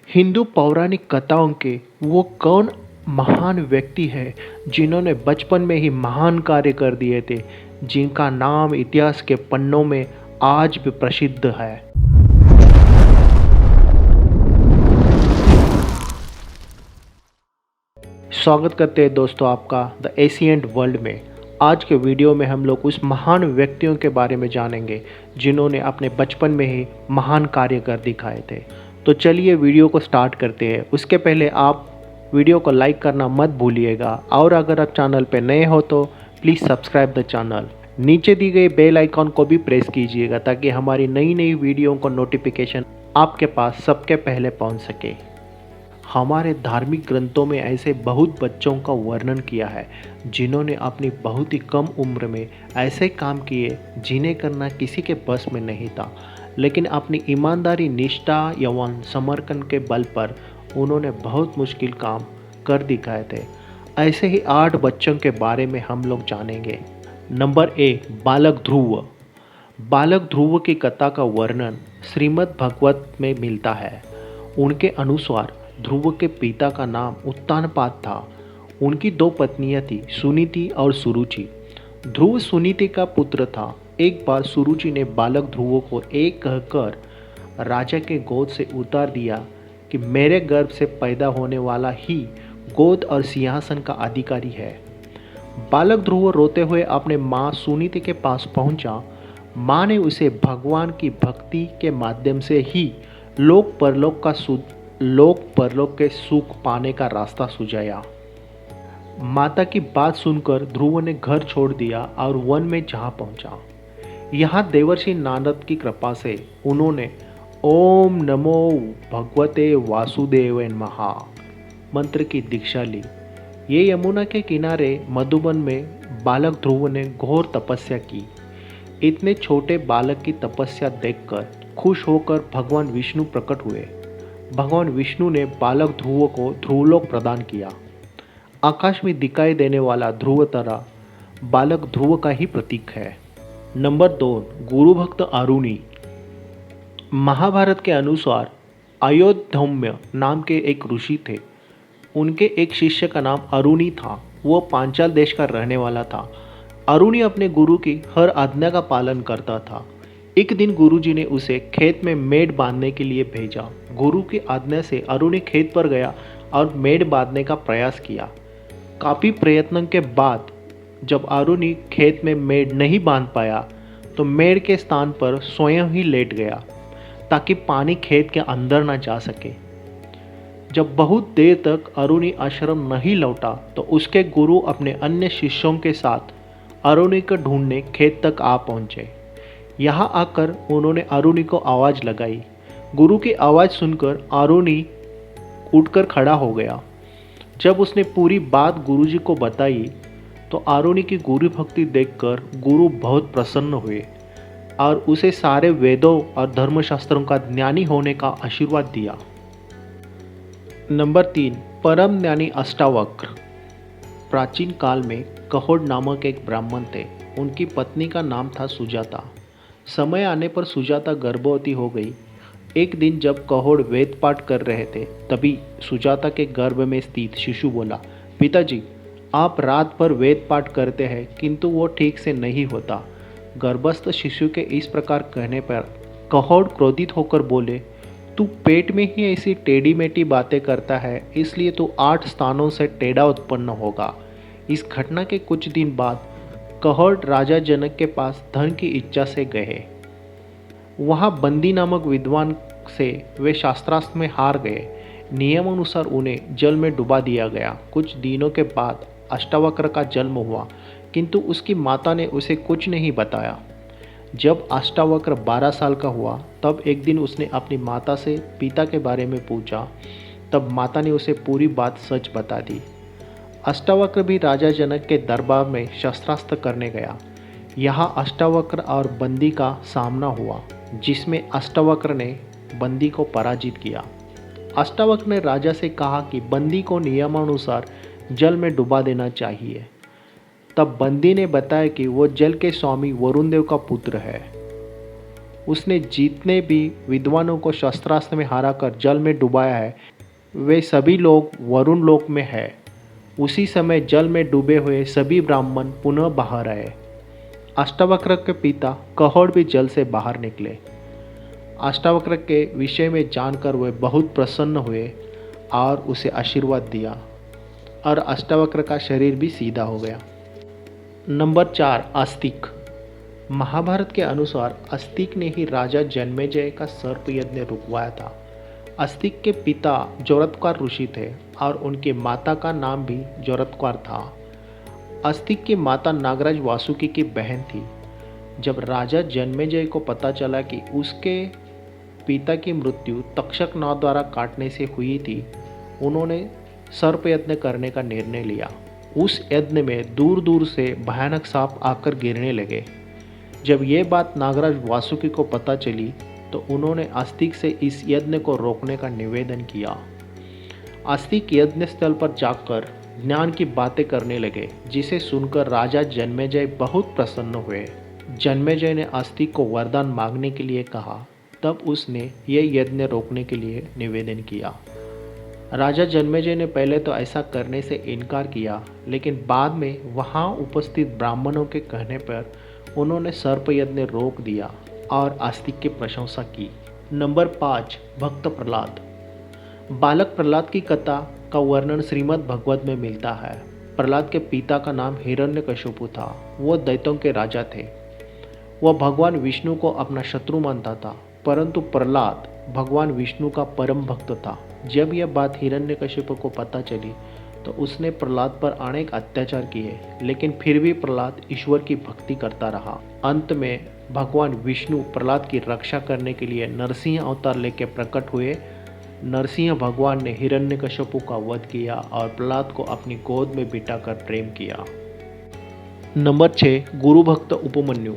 हिंदू पौराणिक कथाओं के वो कौन महान व्यक्ति है जिन्होंने बचपन में ही महान कार्य कर दिए थे, जिनका नाम इतिहास के पन्नों में आज भी प्रसिद्ध है। स्वागत करते हैं दोस्तों आपका द एशियंट वर्ल्ड में। आज के वीडियो में हम लोग उस महान व्यक्तियों के बारे में जानेंगे जिन्होंने अपने बचपन में ही महान कार्य कर दिखाए थे। तो चलिए वीडियो को स्टार्ट करते हैं। उसके पहले आप वीडियो को लाइक करना मत भूलिएगा, और अगर आप चैनल पर नए हो तो प्लीज़ सब्सक्राइब द चैनल। नीचे दी गई बेल आइकॉन को भी प्रेस कीजिएगा ताकि हमारी नई नई वीडियो को नोटिफिकेशन आपके पास सबके पहले पहुंच सके। हमारे धार्मिक ग्रंथों में ऐसे बहुत बच्चों का वर्णन किया है जिन्होंने अपनी बहुत ही कम उम्र में ऐसे काम किए जिन्हें करना किसी के बस में नहीं था, लेकिन अपनी ईमानदारी, निष्ठा एवं समर्पण के बल पर उन्होंने बहुत मुश्किल काम कर दिखाए थे। ऐसे ही 8 बच्चों के बारे में हम लोग जानेंगे। नंबर 1, बालक ध्रुव। बालक ध्रुव की कथा का वर्णन श्रीमद् भागवत में मिलता है। उनके अनुसार ध्रुव के पिता का नाम उत्तानपाद था। उनकी 2 पत्नियां थी, सुनीति और सुरुचि। ध्रुव सुनीति का पुत्र था। एक बार सुरुचि ने बालक ध्रुव को एक कहकर राजा के गोद से उतार दिया कि मेरे गर्भ से पैदा होने वाला ही गोद और सिंहासन का अधिकारी है। बालक ध्रुव रोते हुए अपने माँ सुनीति के पास पहुंचा। माँ ने उसे भगवान की भक्ति के माध्यम से ही लोक परलोक के सुख पाने का रास्ता सुझाया। माता की बात सुनकर ध्रुव ने घर छोड़ दिया और वन में जा पहुंचा। यहाँ देवर्षि नारद की कृपा से उन्होंने ओम नमो भगवते वासुदेवाय नमः मंत्र की दीक्षा ली। ये यमुना के किनारे मधुबन में बालक ध्रुव ने घोर तपस्या की। इतने छोटे बालक की तपस्या देखकर खुश होकर भगवान विष्णु प्रकट हुए। भगवान विष्णु ने बालक ध्रुव को ध्रुवलोक प्रदान किया। आकाश में दिखाई देने वाला ध्रुव तारा बालक ध्रुव का ही प्रतीक है। नंबर 2, गुरु भक्त अरुणी। महाभारत के अनुसार अयोध्या नाम के एक ऋषि थे। उनके एक शिष्य का नाम अरुणी था। वो पांचाल देश का रहने वाला था। अरुणी अपने गुरु की हर आज्ञा का पालन करता था। एक दिन गुरुजी ने उसे खेत में मेड़ बांधने के लिए भेजा। गुरु की आज्ञा से अरुणी खेत पर गया और मेड़ बांधने का प्रयास किया। काफ़ी प्रयत्न के बाद जब अरुणी खेत में मेड़ नहीं बांध पाया तो मेड़ के स्थान पर स्वयं ही लेट गया ताकि पानी खेत के अंदर न जा सके। जब बहुत देर तक अरुणी आश्रम नहीं लौटा तो उसके गुरु अपने अन्य शिष्यों के साथ अरुणी को ढूंढने खेत तक आ पहुंचे। यहाँ आकर उन्होंने अरुणी को आवाज़ लगाई। गुरु की आवाज़ सुनकर अरुणी उठकर खड़ा हो गया। जब उसने पूरी बात गुरुजी को बताई तो अरुणी की गुरु भक्ति देखकर गुरु बहुत प्रसन्न हुए और उसे सारे वेदों और धर्मशास्त्रों का ज्ञानी होने का आशीर्वाद दिया। नंबर 3, परम ज्ञानी अष्टावक्र। प्राचीन काल में कहोड़ नामक एक ब्राह्मण थे। उनकी पत्नी का नाम था सुजाता। समय आने पर सुजाता गर्भवती हो गई। एक दिन जब कहोड़ वेद पाठ कर रहे थे तभी सुजाता के गर्भ में स्थित शिशु बोला, पिताजी आप रात भर वेद पाठ करते हैं किंतु वो ठीक से नहीं होता। गर्भस्थ शिशु के इस प्रकार कहने पर कहोड़ क्रोधित होकर बोले, तू पेट में ही ऐसी टेढ़ी मेढ़ी बातें करता है, इसलिए तू 8 स्थानों से टेढ़ा उत्पन्न होगा। इस घटना के कुछ दिन बाद कहोड़ राजा जनक के पास धन की इच्छा से गए। वहाँ बंदी नामक विद्वान से वे शास्त्रास्त्र में हार गए। नियमानुसार उन्हें जल में डुबा दिया गया। कुछ दिनों के बाद अष्टावक्र का जन्म हुआ किंतु उसकी माता ने उसे कुछ नहीं बताया। जब अष्टावक्र 12 साल का हुआ तब एक दिन उसने अपनी माता से पिता के बारे में पूछा। तब माता ने उसे पूरी बात सच बता दी। अष्टावक्र भी राजा जनक के दरबार में शस्त्रास्त्र करने गया। यहाँ अष्टावक्र और बंदी का सामना हुआ जिसमें अष्टावक्र ने बंदी को पराजित किया। अष्टावक्र ने राजा से कहा कि बंदी को नियमानुसार जल में डुबा देना चाहिए। तब बंदी ने बताया कि वो जल के स्वामी वरुण देव का पुत्र है। उसने जितने भी विद्वानों को शस्त्रास्त्र में हराकर जल में डुबाया है, वे सभी लोग वरुण लोक में है। उसी समय जल में डूबे हुए सभी ब्राह्मण पुनः बाहर आए। अष्टावक्र के पिता कहोड़ भी जल से बाहर निकले। अष्टावक्र के विषय में जानकर वे बहुत प्रसन्न हुए और उसे आशीर्वाद दिया और अष्टावक्र का शरीर भी सीधा हो गया। नंबर 4, आस्तिक। महाभारत के अनुसार आस्तिक ने ही राजा जन्मेजय का सर्प यज्ञ रुकवाया था। आस्तिक के पिता जोरत्कार ऋषि थे और उनकी माता का नाम भी जोरत्कार था। आस्तिक की माता नागराज वासुकी की बहन थी। जब राजा जन्मेजय को पता चला कि उसके पिता की मृत्यु तक्षक नाग द्वारा काटने से हुई थी, उन्होंने सर्प यज्ञ करने का निर्णय लिया। उस यज्ञ में दूर दूर से भयानक सांप आकर गिरने लगे। जब ये बात नागराज वासुकी को पता चली तो उन्होंने आस्तिक से इस यज्ञ को रोकने का निवेदन किया। आस्तिक यज्ञ स्थल पर जाकर ज्ञान की बातें करने लगे, जिसे सुनकर राजा जन्मेजय बहुत प्रसन्न हुए। जन्मेजय ने आस्तिक को वरदान मांगने के लिए कहा, तब उसने ये यज्ञ रोकने के लिए निवेदन किया। राजा जन्मेजय ने पहले तो ऐसा करने से इनकार किया, लेकिन बाद में वहाँ उपस्थित ब्राह्मणों के कहने पर उन्होंने सर्प यज्ञ रोक दिया और आस्तिक की प्रशंसा की। नंबर 5, भक्त प्रहलाद। बालक प्रहलाद की कथा का वर्णन श्रीमद् भगवत में मिलता है। प्रहलाद के पिता का नाम हिरण्यकशिपु था। वो दैत्यों के राजा थे। वह भगवान विष्णु को अपना शत्रु मानता था, परंतु प्रहलाद भगवान विष्णु का परम भक्त था। जब यह बात हिरण्यकशिपु को पता चली तो उसने प्रहलाद पर अनेक अत्याचार किए, लेकिन फिर भी प्रहलाद ईश्वर की भक्ति करता रहा। अंत में भगवान विष्णु प्रहलाद की रक्षा करने के लिए नरसिंह अवतार लेकर प्रकट हुए। नरसिंह भगवान ने हिरण्यकशिपु का वध किया और प्रहलाद को अपनी गोद में बिठाकर प्रेम किया। नंबर 6, गुरु भक्त उपमन्यु।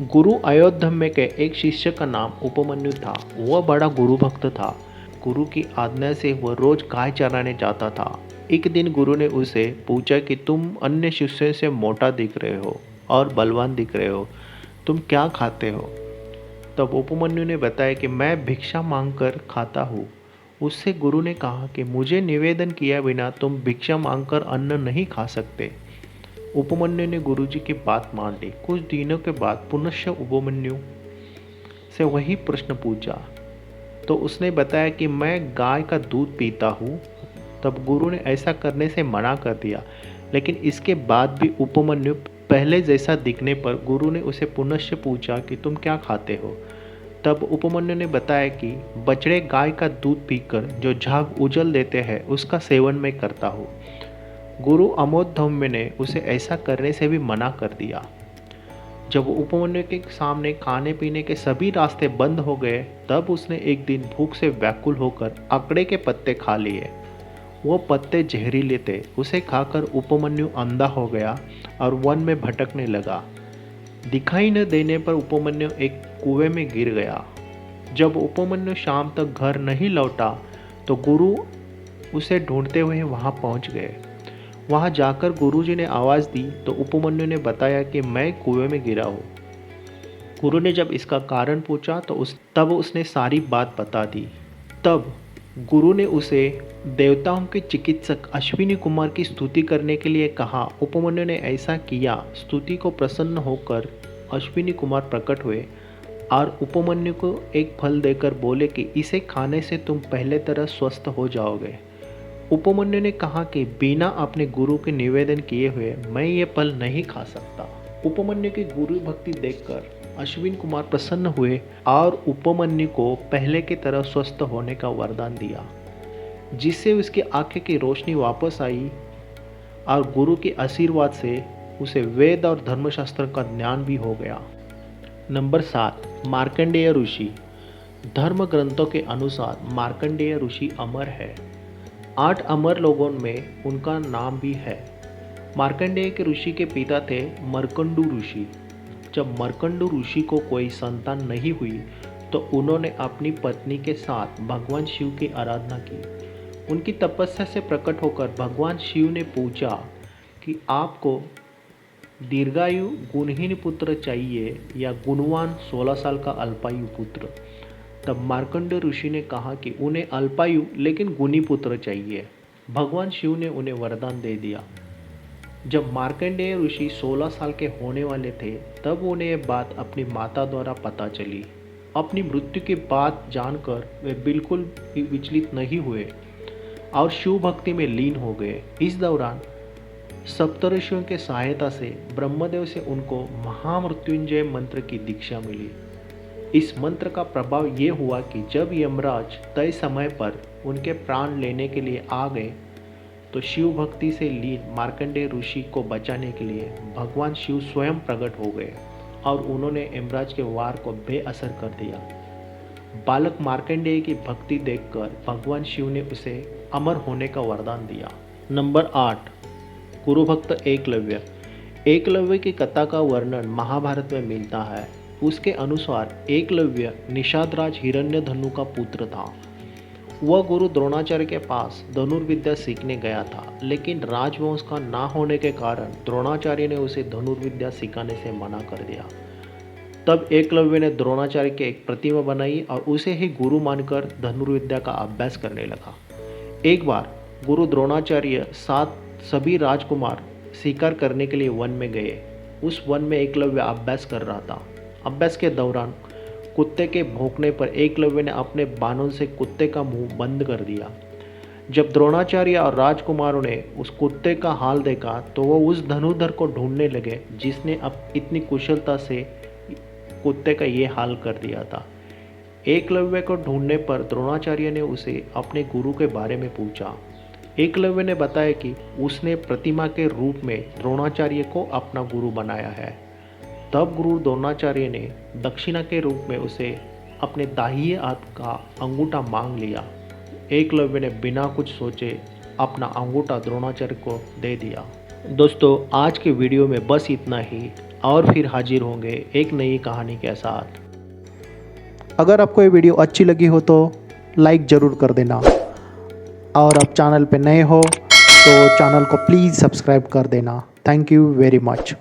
गुरु अयोध्या के एक शिष्य का नाम उपमन्यु था। वह बड़ा गुरु भक्त था। गुरु की आज्ञा से वह रोज गाय चराने जाता था। एक दिन गुरु ने उसे पूछा कि तुम अन्य शिष्यों से मोटा दिख रहे हो और बलवान दिख रहे हो, तुम क्या खाते हो? तब उपमन्यु ने बताया कि मैं भिक्षा मांगकर खाता हूँ। उससे गुरु ने कहा कि मुझे निवेदन किया बिना तुम भिक्षा मांगकर अन्न नहीं खा सकते। उपमन्यु ने गुरुजी की बात मान ली। कुछ दिनों के बाद पुनश्च उपमन्यु से वही प्रश्न पूछा तो उसने बताया कि मैं गाय का दूध पीता हूँ। तब गुरु ने ऐसा करने से मना कर दिया, लेकिन इसके बाद भी उपमन्यु पहले जैसा दिखने पर गुरु ने उसे पुनश्च पूछा कि तुम क्या खाते हो। तब उपमन्यु ने बताया कि बछड़े गाय का दूध पीकर जो झाग उजल देते हैं उसका सेवन मैं करता हूँ। गुरु अमोधम्य ने उसे ऐसा करने से भी मना कर दिया। जब उपमन्यु के सामने खाने पीने के सभी रास्ते बंद हो गए, तब उसने एक दिन भूख से व्याकुल होकर आकड़े के पत्ते खा लिए। वो पत्ते जहरीले थे। उसे खाकर उपमन्यु अंधा हो गया और वन में भटकने लगा। दिखाई न देने पर उपमन्यु एक कुएं में गिर गया। जब उपमन्यु शाम तक घर नहीं लौटा तो गुरु उसे ढूंढते हुए वहां पहुंच गए। वहां जाकर गुरुजी ने आवाज़ दी तो उपमन्यु ने बताया कि मैं कुएं में गिरा हूँ। गुरु ने जब इसका कारण पूछा तो तब उसने सारी बात बता दी। तब गुरु ने उसे देवताओं के चिकित्सक अश्विनी कुमार की स्तुति करने के लिए कहा। उपमन्यु ने ऐसा किया। स्तुति को प्रसन्न होकर अश्विनी कुमार प्रकट हुए और उपमन्यु को एक फल देकर बोले कि इसे खाने से तुम पहले तरह स्वस्थ हो जाओगे। उपमन्यु ने कहा कि बिना अपने गुरु के निवेदन किए हुए मैं ये फल नहीं खा सकता। उपमन्यु की गुरु भक्ति देखकर अश्विन कुमार प्रसन्न हुए और उपमन्यु को पहले की तरह स्वस्थ होने का वरदान दिया, जिससे उसकी आंखें की रोशनी वापस आई और गुरु के आशीर्वाद से उसे वेद और धर्मशास्त्र का ज्ञान भी हो गया। नंबर 7, मार्कंडेय ऋषि। धर्म ग्रंथों के अनुसार मार्कंडेय ऋषि अमर है। 8 अमर लोगों में उनका नाम भी है। मार्कंडेय के ऋषि के पिता थे मर्कंडू ऋषि। जब मर्कंडू ऋषि को कोई संतान नहीं हुई तो उन्होंने अपनी पत्नी के साथ भगवान शिव की आराधना की। उनकी तपस्या से प्रकट होकर भगवान शिव ने पूछा कि आपको दीर्घायु गुणहीन पुत्र चाहिए या गुणवान 16 साल का अल्पायु पुत्र। तब मार्कंडेय ऋषि ने कहा कि उन्हें अल्पायु लेकिन गुणी पुत्र चाहिए। भगवान शिव ने उन्हें वरदान दे दिया। जब मार्कंडेय ऋषि 16 साल के होने वाले थे तब उन्हें यह बात अपनी माता द्वारा पता चली। अपनी मृत्यु की बात जानकर वे बिल्कुल भी विचलित नहीं हुए और शिव भक्ति में लीन हो गए। इस दौरान सप्तऋषियों के सहायता से ब्रह्मदेव से उनको महामृत्युंजय मंत्र की दीक्षा मिली। इस मंत्र का प्रभाव ये हुआ कि जब यमराज तय समय पर उनके प्राण लेने के लिए आ गए तो शिव भक्ति से लीन मार्कंडेय ऋषि को बचाने के लिए भगवान शिव स्वयं प्रकट हो गए और उन्होंने यमराज के वार को बेअसर कर दिया। बालक मार्कंडेय की भक्ति देखकर भगवान शिव ने उसे अमर होने का वरदान दिया। नंबर 8, गुरुभक्त एकलव्य। एकलव्य की कथा का वर्णन महाभारत में मिलता है। उसके अनुसार एकलव्य निषादराज हिरण्यधनु का पुत्र था। वह गुरु द्रोणाचार्य के पास धनुर्विद्या सीखने गया था, लेकिन राजवंश का ना होने के कारण द्रोणाचार्य ने उसे धनुर्विद्या सिखाने से मना कर दिया। तब एकलव्य ने द्रोणाचार्य की एक प्रतिमा बनाई और उसे ही गुरु मानकर धनुर्विद्या का अभ्यास करने लगा। एक बार गुरु द्रोणाचार्य साथ सभी राजकुमार शिकार करने के लिए वन में गए। उस वन में एकलव्य अभ्यास कर रहा था। अभ्यास के दौरान कुत्ते के भौंकने पर एकलव्य ने अपने बाणों से कुत्ते का मुंह बंद कर दिया। जब द्रोणाचार्य और राजकुमारों ने उस कुत्ते का हाल देखा तो वह उस धनुर्धर को ढूंढने लगे जिसने अब इतनी कुशलता से कुत्ते का ये हाल कर दिया था। एकलव्य को ढूंढने पर द्रोणाचार्य ने उसे अपने गुरु के बारे में पूछा। एकलव्य ने बताया कि उसने प्रतिमा के रूप में द्रोणाचार्य को अपना गुरु बनाया है। तब गुरु द्रोणाचार्य ने दक्षिणा के रूप में उसे अपने दाहिने हाथ का अंगूठा मांग लिया। एकलव्य ने बिना कुछ सोचे अपना अंगूठा द्रोणाचार्य को दे दिया। दोस्तों, आज के वीडियो में बस इतना ही, और फिर हाजिर होंगे एक नई कहानी के साथ। अगर आपको ये वीडियो अच्छी लगी हो तो लाइक ज़रूर कर देना, और आप चैनल पे नए हो तो चैनल को प्लीज़ सब्सक्राइब कर देना। Thank you very much.